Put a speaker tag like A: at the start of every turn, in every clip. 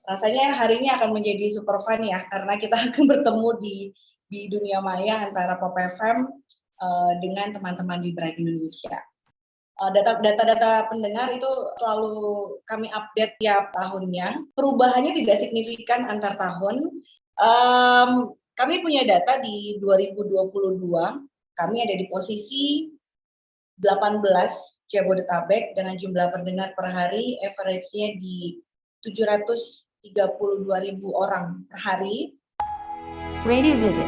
A: Rasanya hari ini akan menjadi super fun ya, karena kita akan bertemu di dunia maya antara Pop FM dengan teman-teman di Bright Indonesia. Data-data pendengar itu selalu kami update tiap tahunnya. Perubahannya tidak signifikan antar tahun. Kami punya data di 2022, kami ada di posisi 18 Jabodetabek dengan jumlah pendengar per hari, average-nya di 732.000 orang per hari.
B: Radio Visit.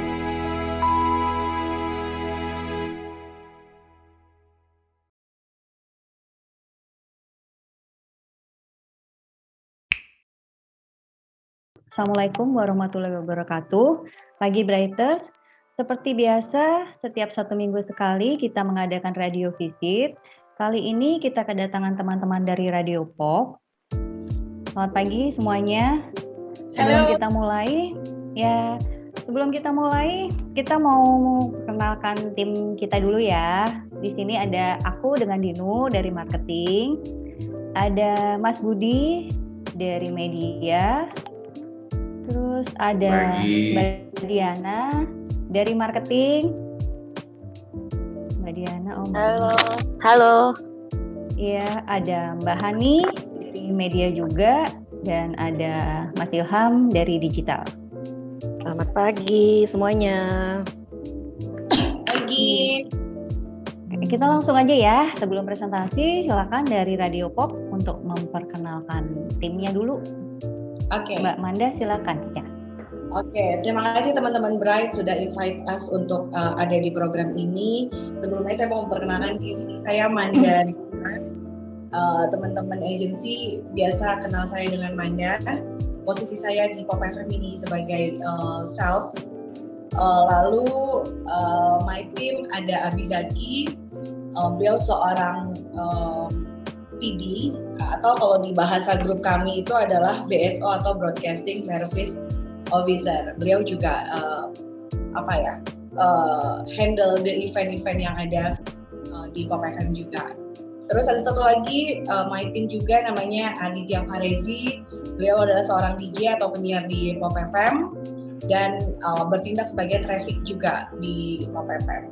C: Assalamualaikum warahmatullahi wabarakatuh. Pagi Brighters, seperti biasa setiap 1 minggu sekali kita mengadakan radio visit. Kali ini kita kedatangan teman-teman dari Radio Pop. Selamat pagi semuanya. Sebelum kita mulai, kita mau kenalkan tim kita dulu ya. Di sini ada aku dengan Dinu dari marketing, ada Mas Budi dari media. Terus ada Mbak Diana dari marketing. Mbak Diana,
D: Halo.
C: Iya, ada Mbak Hani dari media juga, dan ada Mas Ilham dari digital.
D: Selamat pagi semuanya.
A: Pagi.
C: Kita langsung aja ya, sebelum presentasi silakan dari Radio Pop untuk memperkenalkan timnya dulu.
A: Oke.
C: Mbak Manda silakan ya.
A: Oke, terima kasih teman-teman Bright sudah invite us untuk ada di program ini. Sebelumnya saya mau memperkenalkan diri, saya Manda. Teman-teman agensi biasa kenal saya dengan Manda. Posisi saya di Pop FM ini sebagai sales. Lalu my team ada Abizaki, beliau seorang PD, atau kalau di bahasa grup kami itu adalah BSO atau Broadcasting Service Officer. Beliau juga handle the event-event yang ada di Pop FM juga. Terus ada satu lagi my team juga namanya Aditya Farezi. Beliau adalah seorang DJ atau penyiar di Pop FM dan bertindak sebagai traffic juga di Pop FM.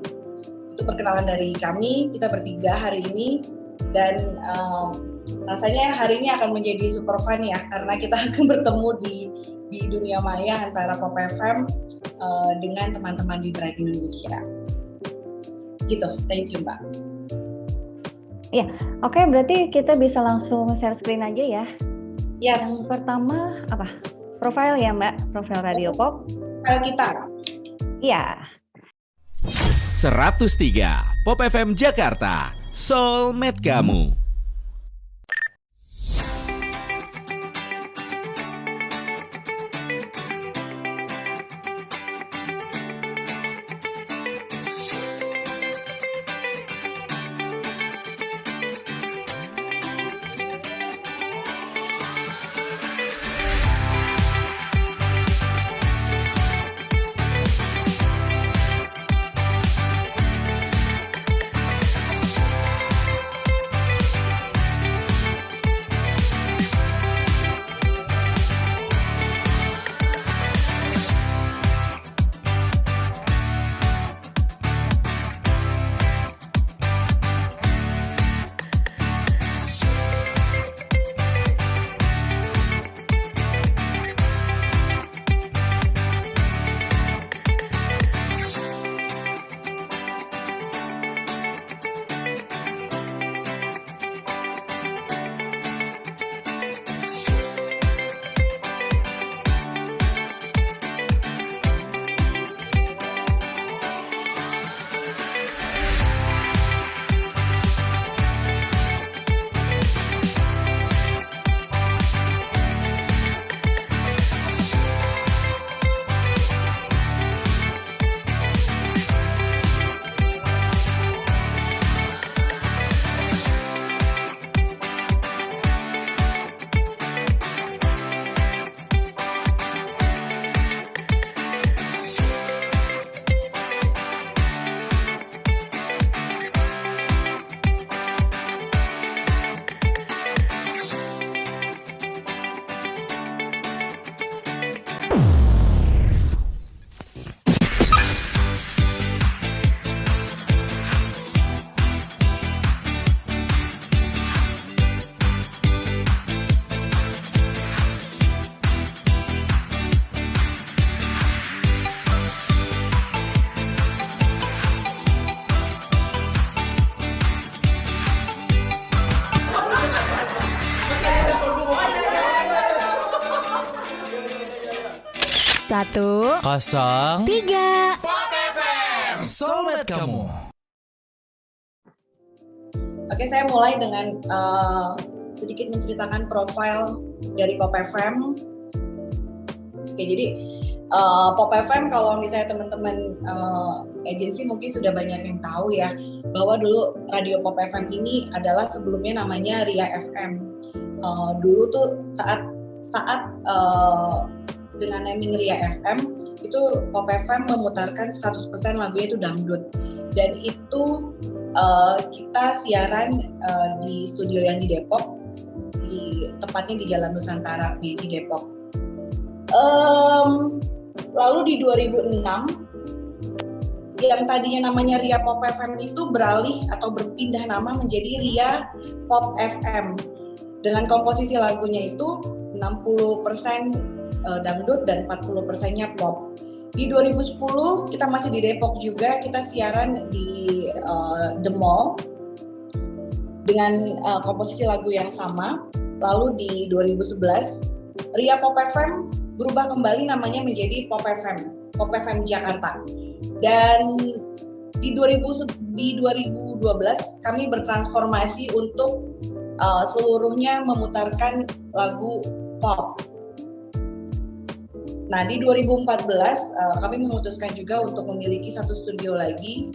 A: Itu perkenalan dari kami, kita bertiga hari ini. Dan rasanya hari ini akan menjadi super fun ya, karena kita akan bertemu di dunia maya antara Pop FM dengan teman-teman di Bright Indonesia. Gitu, thank you Mbak.
C: Iya, oke, berarti kita bisa langsung share screen aja ya.
A: Yes.
C: Yang pertama apa? Profil ya Mbak, profil Radio Pop.
A: Profil kita.
C: Iya.
E: 103 Pop FM Jakarta, Soulmate Kamu.
B: 103
E: Soulmate kamu.
A: Oke, saya mulai dengan sedikit menceritakan profil dari Pop FM. Oke, jadi Pop FM kalau misalnya teman-teman agensi mungkin sudah banyak yang tahu ya, bahwa dulu radio Pop FM ini adalah sebelumnya namanya Ria FM. Dulu tuh saat dengan naming Ria FM itu Pop FM memutarkan 100% lagunya itu dangdut, dan itu kita siaran di studio yang di Depok, tepatnya di Jalan Nusantara di Depok. Lalu di 2006 yang tadinya namanya Ria Pop FM itu beralih atau berpindah nama menjadi Ria Pop FM dengan komposisi lagunya itu 60% dangdut dan 40%-nya pop. Di 2010 kita masih di Depok juga, kita siaran di The Mall dengan komposisi lagu yang sama. Lalu di 2011 Ria Pop FM berubah kembali namanya menjadi Pop FM Jakarta. Dan di 2012 kami bertransformasi untuk seluruhnya memutarkan lagu pop. Nah, di 2014 kami memutuskan juga untuk memiliki satu studio lagi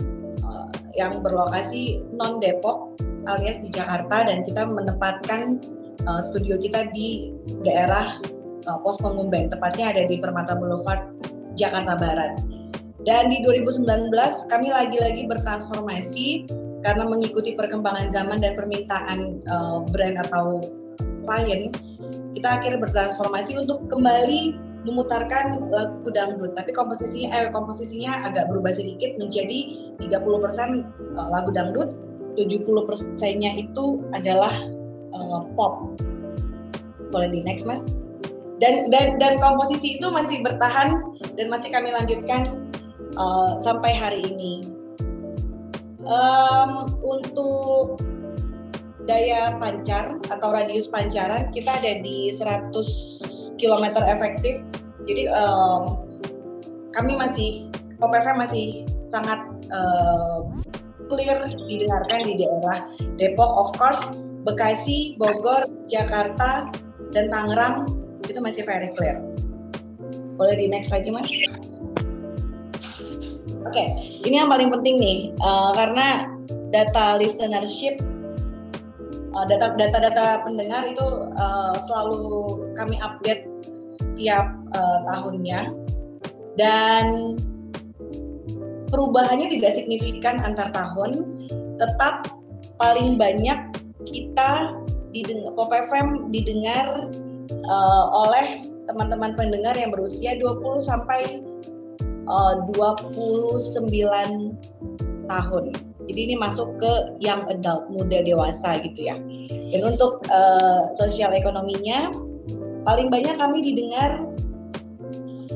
A: yang berlokasi non Depok alias di Jakarta, dan kita menempatkan studio kita di daerah Pos Pengumben, tepatnya ada di Permata Boulevard, Jakarta Barat. Dan di 2019 kami lagi-lagi bertransformasi karena mengikuti perkembangan zaman dan permintaan brand atau klien. Kita akhirnya bertransformasi untuk kembali memutarkan lagu dangdut, tapi komposisinya agak berubah sedikit menjadi 30% lagu dangdut, 70%-nya itu adalah pop. Boleh di next, Mas? Dan komposisi itu masih bertahan dan masih kami lanjutkan sampai hari ini. Untuk daya pancar atau radius pancaran kita ada di 100 km efektif. Jadi Pop FM masih sangat clear didengarkan di daerah Depok, of course, Bekasi, Bogor, Jakarta, dan Tangerang itu masih very clear. Boleh di next lagi, Mas? Oke, ini yang paling penting nih, karena data listenership, data pendengar itu selalu kami update tiap tahunnya, dan perubahannya tidak signifikan antar tahun, tetap paling banyak kita Pop FM didengar oleh teman-teman pendengar yang berusia 20 sampai 29 tahun. Jadi ini masuk ke young adult, muda dewasa gitu ya. Dan untuk sosial ekonominya, paling banyak kami didengar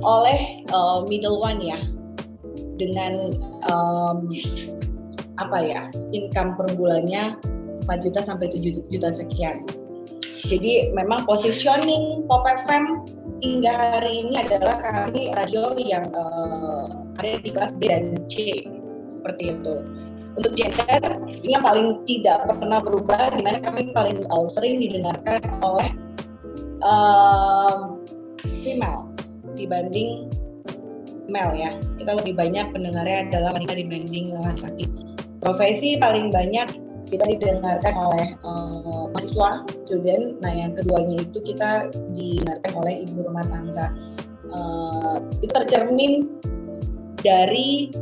A: oleh middle one ya, dengan income per bulannya 4 juta sampai 7 juta sekian. Jadi memang positioning Pop FM hingga hari ini adalah kami radio yang ada di kelas B dan C, seperti itu. Untuk gender, ini yang paling tidak pernah berubah, di mana kami paling sering didengarkan oleh female dibanding male ya. Kita lebih banyak pendengarnya adalah wanita dibanding laki-laki. Profesi paling banyak kita didengarkan oleh mahasiswa, student. Nah, yang keduanya itu kita didengarkan oleh ibu rumah tangga. Itu tercermin dari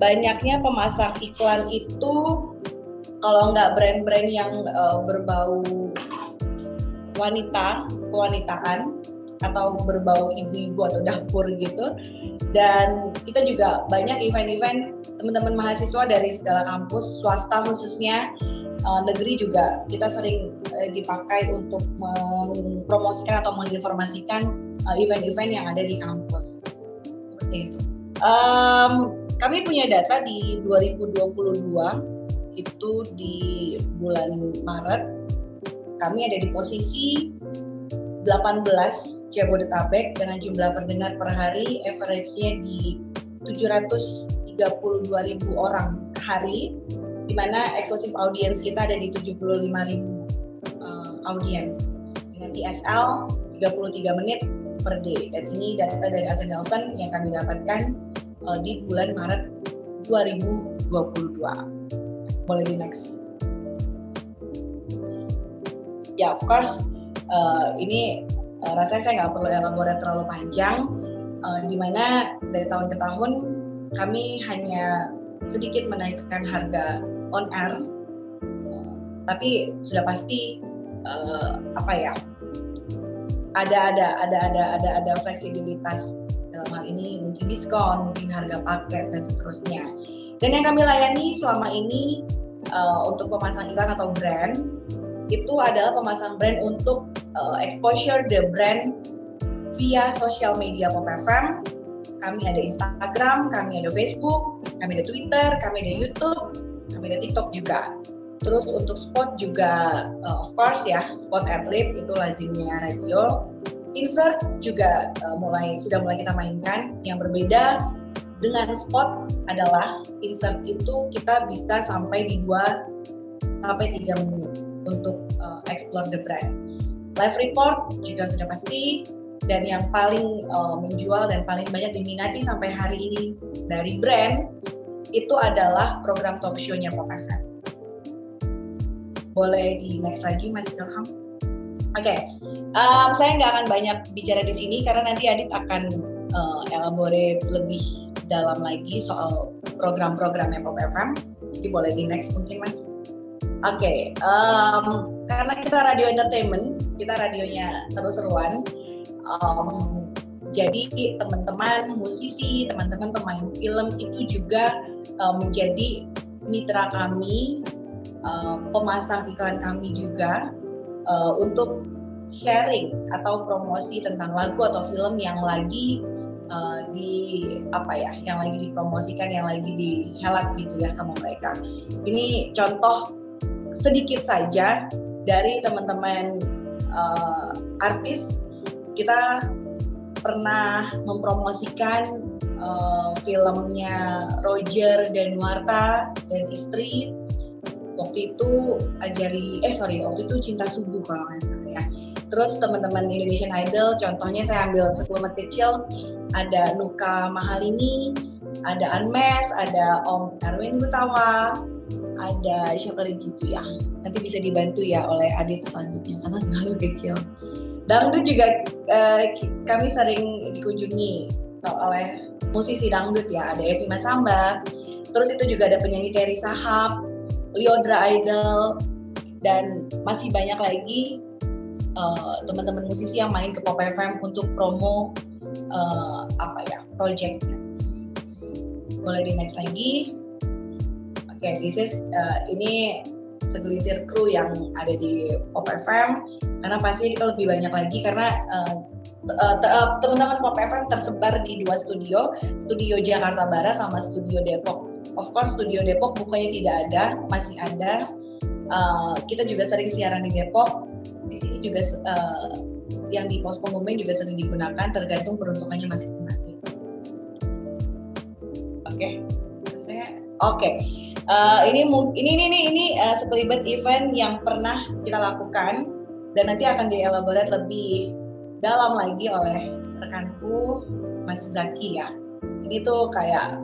A: banyaknya pemasang iklan itu, kalau nggak brand-brand yang berbau kewanitaan atau berbau ibu-ibu atau dapur gitu. Dan kita juga banyak event-event teman-teman mahasiswa dari segala kampus, swasta khususnya, negeri juga kita sering dipakai untuk mempromosikan atau menginformasikan event-event yang ada di kampus. Seperti itu. Kami punya data di 2022, itu di bulan Maret, kami ada di posisi 18 Jabodetabek dengan jumlah pendengar per hari average-nya di 732.000 orang per hari, di mana eksklusif audiens kita ada di 75.000 audiens dengan TSL 33 menit per day, dan ini data dari Asen Nielsen yang kami dapatkan di bulan Maret 2022. Boleh di next. Ya, of course, ini rasanya saya nggak perlu elaborate terlalu panjang, di mana dari tahun ke tahun kami hanya sedikit menaikkan harga on air, tapi sudah pasti ada fleksibilitas dalam hal ini, mungkin diskon, mungkin harga paket dan seterusnya. Dan yang kami layani selama ini untuk pemasang iklan atau brand itu adalah pemasang brand untuk exposure the brand via sosial media Pop FM. Kami ada Instagram, kami ada Facebook, kami ada Twitter, kami ada YouTube, kami ada TikTok juga. Terus untuk spot juga, of course ya, spot adlib itu lazimnya radio. Insert juga sudah mulai kita mainkan. Yang berbeda dengan spot adalah insert itu kita bisa sampai di 2 sampai 3 menit untuk explore the brand. Live report juga sudah pasti, dan yang paling menjual dan paling banyak diminati sampai hari ini dari brand itu adalah program talk show-nya Pop FM. Boleh di next lagi Mas Ilham? Oke, saya nggak akan banyak bicara di sini karena nanti Adit akan elaborate lebih dalam lagi soal program-programnya Pop FM. Jadi boleh di next mungkin Mas. Oke, karena kita radio entertainment, kita radionya seru-seruan, jadi teman-teman musisi, teman-teman pemain film itu juga menjadi mitra kami, pemasang iklan kami juga untuk sharing atau promosi tentang lagu atau film yang lagi yang lagi dipromosikan, yang lagi dihelat gitu ya sama mereka. Ini contoh sedikit saja dari teman-teman artis. Kita pernah mempromosikan filmnya Roger Danuarta dan istri. Waktu itu waktu itu Cinta Subuh kalau nggak salah ya. Terus teman-teman Indonesian Idol, contohnya saya ambil sekelemet kecil, ada Nuka Mahalini, ada Anmes, ada Om Erwin Gutawa, ada siapa lagi gitu ya. Nanti bisa dibantu ya oleh Adit selanjutnya karena terlalu kecil. Dangdut juga kami sering dikunjungi oleh musisi dangdut ya, ada Evi Masamba, terus itu juga ada penyanyi Terry Sahab, Liodra Idol, dan masih banyak lagi teman-teman musisi yang main ke Pop FM untuk promo projectnya. Boleh di next lagi. Oke, ini segelintir kru yang ada di Pop FM, karena pasti kita lebih banyak lagi karena teman-teman Pop FM tersebar di 2 studio Jakarta Barat sama studio Depok. Of course studio Depok bukannya tidak ada, masih ada. Kita juga sering siaran di Depok. Di sini juga yang di Pos Pengumben juga sering digunakan, tergantung peruntukannya masing-masing. Oke. Ini sekelibet event yang pernah kita lakukan dan nanti akan dielaborate lebih dalam lagi oleh rekanku Mas Zaki ya. Ini tuh kayak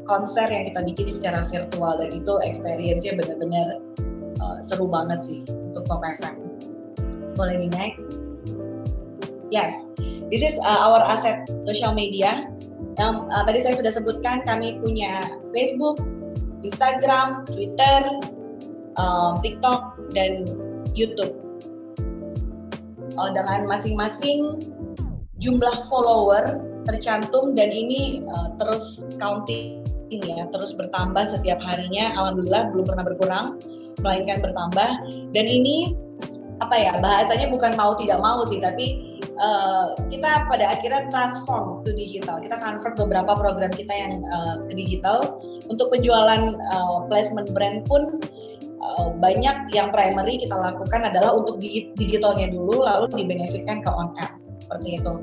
A: konser yang kita bikin secara virtual dan itu experience-nya benar-benar seru banget sih untuk Pop FM. Boleh di next? Yes, this is our asset social media. Yang tadi saya sudah sebutkan, kami punya Facebook, Instagram, Twitter, TikTok, dan YouTube. Dengan masing-masing jumlah follower tercantum dan ini terus counting ya, terus bertambah setiap harinya. Alhamdulillah belum pernah berkurang, melainkan bertambah. Dan ini bahasanya bukan mau tidak mau sih, tapi kita pada akhirnya transform ke digital. Kita convert beberapa program kita yang ke digital. Untuk penjualan placement brand pun banyak yang primary kita lakukan adalah untuk digitalnya dulu, lalu dibenefitkan ke on air seperti itu.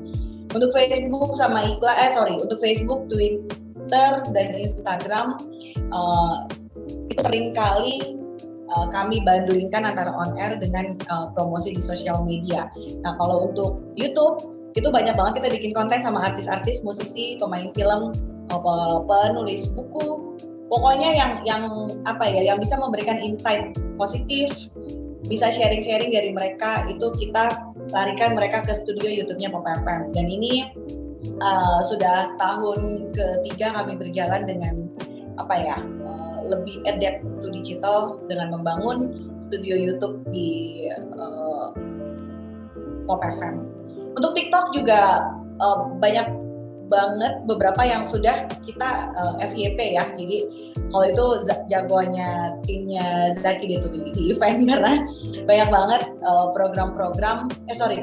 A: Untuk Facebook sama untuk Facebook, Twitter dan Instagram itu seringkali kami bundlingkan antara on air dengan promosi di sosial media. Nah, kalau untuk YouTube itu banyak banget kita bikin konten sama artis-artis, musisi, pemain film, penulis buku. Pokoknya yang bisa memberikan insight positif, bisa sharing-sharing dari mereka, itu kita larikan mereka ke studio YouTube-nya Pop FM. Dan ini sudah tahun ketiga kami berjalan dengan lebih adapt to digital dengan membangun studio YouTube di Pop FM. Untuk TikTok juga banyak banget beberapa yang sudah kita FYP ya. Jadi kalau itu jagoannya timnya Zaki itu di event, karena banyak banget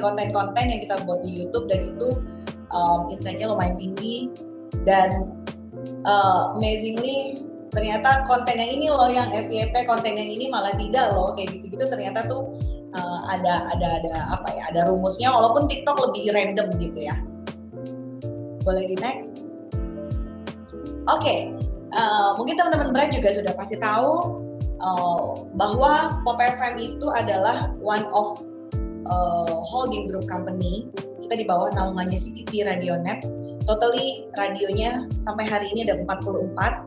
A: konten-konten yang kita buat di YouTube, dan itu insight-nya lumayan tinggi. Dan amazingly ternyata konten yang ini loh yang FYP, konten yang ini malah tidak loh, kayak gitu-gitu. Ternyata tuh ada rumusnya, walaupun TikTok lebih random gitu ya. Boleh di next? Oke, mungkin teman-teman Bright juga sudah pasti tahu bahwa Pop FM itu adalah one of holding group company. Kita di bawah naungannya CPP Radionet. Totally radionya sampai hari ini ada 44,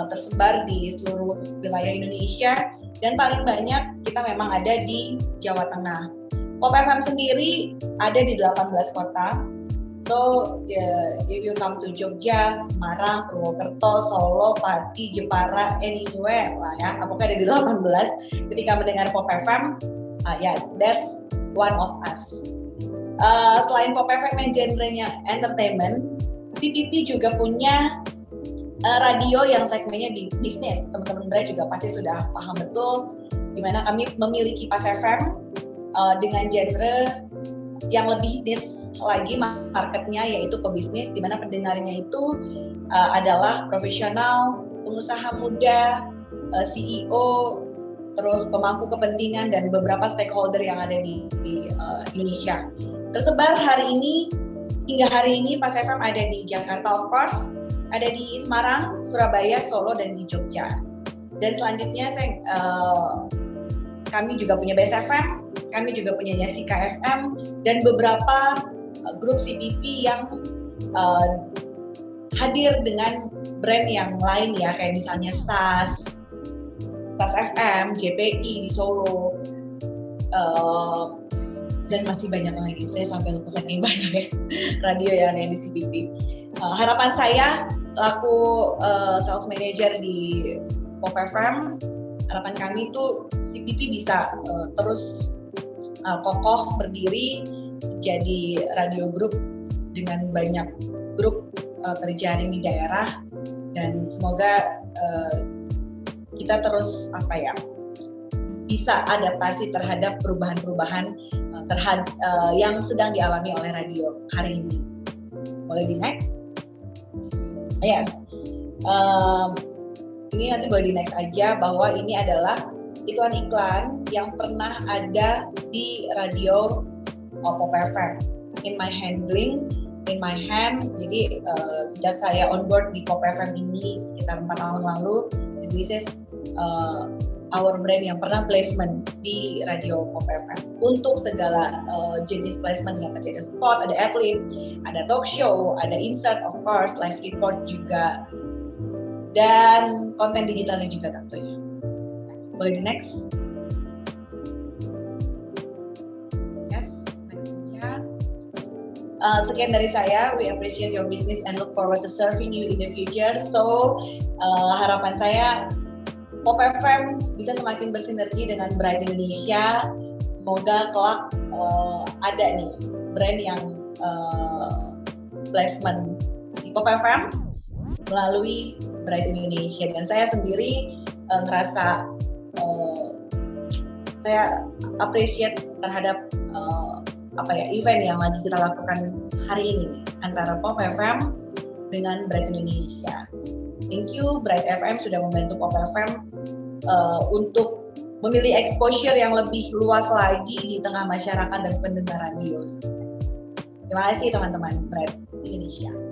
A: tersebar di seluruh wilayah Indonesia, dan paling banyak kita memang ada di Jawa Tengah. Pop FM sendiri ada di 18 kota. So, if you come to Jogja, Semarang, Purwokerto, Solo, Pati, Jepara, anywhere lah ya, apakah ada di 18, ketika mendengar Pop FM, yes, that's one of us. Selain Pop FM yang genrenya entertainment, CPP juga punya radio yang segmennya di bisnis. Teman-teman Bright juga pasti sudah paham betul, di mana kami memiliki Pas FM dengan genre yang lebih niche lagi marketnya, yaitu pebisnis, di mana pendengarnya itu adalah profesional, pengusaha muda, CEO, terus pemangku kepentingan, dan beberapa stakeholder yang ada di Indonesia. Tersebar hingga hari ini Pas FM ada di Jakarta of course, ada di Semarang, Surabaya, Solo, dan di Jogja. Dan selanjutnya kami juga punya Best FM, kami juga punya Yasika FM, dan beberapa grup CPP yang hadir dengan brand yang lain ya, kayak misalnya SAS FM, JPI di Solo, dan masih banyak lagi. Saya sampai lupa saking banyak ya radio yang ada di CPP. Harapan saya laku sales manager di Pop FM, harapan kami itu CPP bisa terus kokoh berdiri jadi radio grup dengan banyak grup terjaring di daerah, dan semoga kita terus bisa adaptasi terhadap perubahan-perubahan yang sedang dialami oleh radio hari ini. Boleh di next? Yes. Ini nanti boleh di next aja, bahwa ini adalah iklan-iklan yang pernah ada di radio Pop FM. In my hand. Jadi sejak saya on board di Pop FM ini sekitar 4 tahun lalu, this is our brand yang pernah placement di radio Pop FM. Untuk segala jenis placement yang tadi, ada spot, ada adlib, ada talk show, ada insert of course, live report juga, dan konten digitalnya juga tentunya. Boleh di next? Yes, next saja. Sekian dari saya. We appreciate your business and look forward to serving you in the future. So, harapan saya Pop FM bisa semakin bersinergi dengan Bright Indonesia. Semoga kelak ada nih brand yang placement di Pop FM melalui Bright Indonesia. Dan saya sendiri ngerasa saya appreciate terhadap event yang lagi kita lakukan hari ini antara Pop FM dengan Bright Indonesia. Thank you Bright FM sudah membantu Pop FM untuk memilih exposure yang lebih luas lagi di tengah masyarakat dan pendengar radio. Terima kasih teman-teman Brad Indonesia.